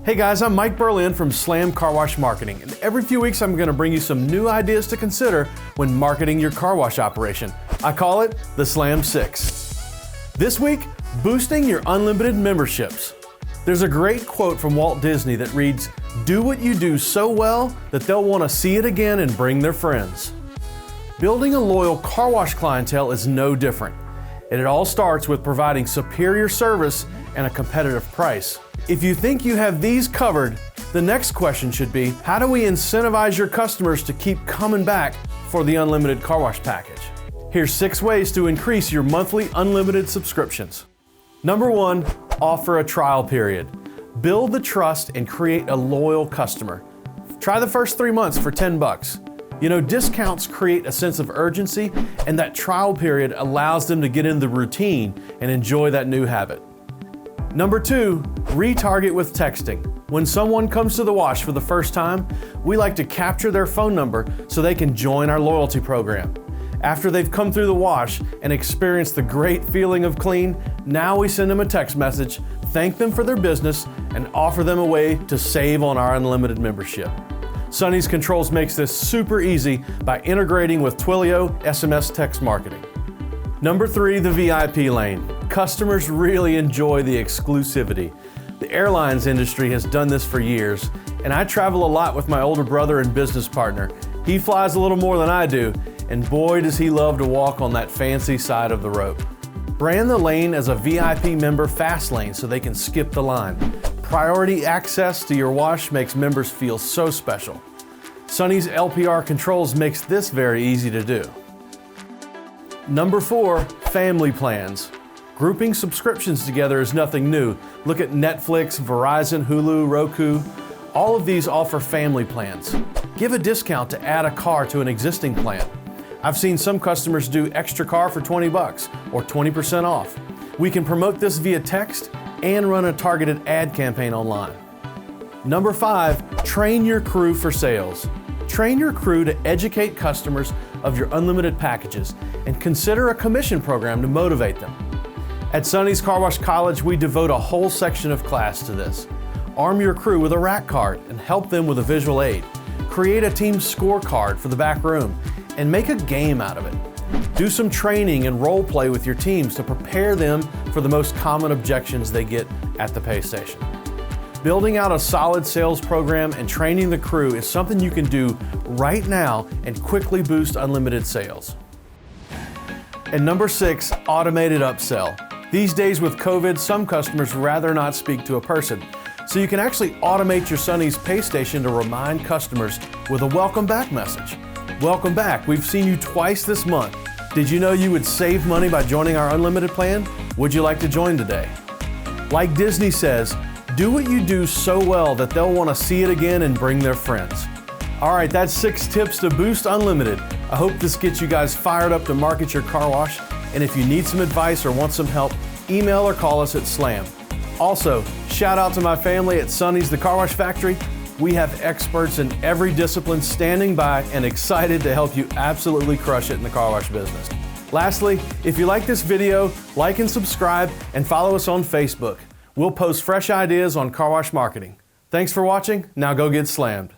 Hey guys, I'm Mike Berlin from Slam Car Wash Marketing, and every few weeks I'm going to bring you some new ideas to consider when marketing your car wash operation. I call it the Slam 6. This week, boosting your unlimited memberships. There's a great quote from Walt Disney that reads, "Do what you do so well that they'll want to see it again and bring their friends." Building a loyal car wash clientele is no different, and it all starts with providing superior service and a competitive price. If you think you have these covered, the next question should be, how do we incentivize your customers to keep coming back for the unlimited car wash package? Here's 6 ways to increase your monthly unlimited subscriptions. Number 1, offer a trial period. Build the trust and create a loyal customer. Try the first 3 months for $10. You know, discounts create a sense of urgency, and that trial period allows them to get in the routine and enjoy that new habit. Number 2, retarget with texting. When someone comes to the wash for the first time, we like to capture their phone number so they can join our loyalty program. After they've come through the wash and experienced the great feeling of clean, now we send them a text message, thank them for their business, and offer them a way to save on our unlimited membership. Sonny's Controls makes this super easy by integrating with Twilio SMS text marketing. Number 3, the VIP lane. Customers really enjoy the exclusivity. The airlines industry has done this for years, and I travel a lot with my older brother and business partner. He flies a little more than I do, and boy does he love to walk on that fancy side of the rope. Brand the lane as a VIP member fast lane so they can skip the line. Priority access to your wash makes members feel so special. Sonny's LPR Controls makes this very easy to do. Number 4, family plans. Grouping subscriptions together is nothing new. Look at Netflix, Verizon, Hulu, Roku. All of these offer family plans. Give a discount to add a car to an existing plan. I've seen some customers do extra car for $20 or 20% off. We can promote this via text and run a targeted ad campaign online. Number 5, train your crew for sales. Train your crew to educate customers of your unlimited packages and consider a commission program to motivate them. At Sonny's Car Wash College, we devote a whole section of class to this. Arm your crew with a rack card and help them with a visual aid. Create a team scorecard for the back room and make a game out of it. Do some training and role play with your teams to prepare them for the most common objections they get at the pay station. Building out a solid sales program and training the crew is something you can do right now and quickly boost unlimited sales. And number 6, automated upsell. These days with COVID, some customers rather not speak to a person. So you can actually automate your Sonny's pay station to remind customers with a welcome back message. Welcome back, we've seen you twice this month. Did you know you would save money by joining our unlimited plan? Would you like to join today? Like Disney says, do what you do so well that they'll want to see it again and bring their friends. All right, that's 6 tips to boost unlimited. I hope this gets you guys fired up to market your car wash. And if you need some advice or want some help, email or call us at Slam. Also, shout out to my family at Sonny's The Car Wash Factory. We have experts in every discipline standing by and excited to help you absolutely crush it in the car wash business. Lastly, if you like this video, like and subscribe and follow us on Facebook. We'll post fresh ideas on car wash marketing. Thanks for watching. Now go get slammed.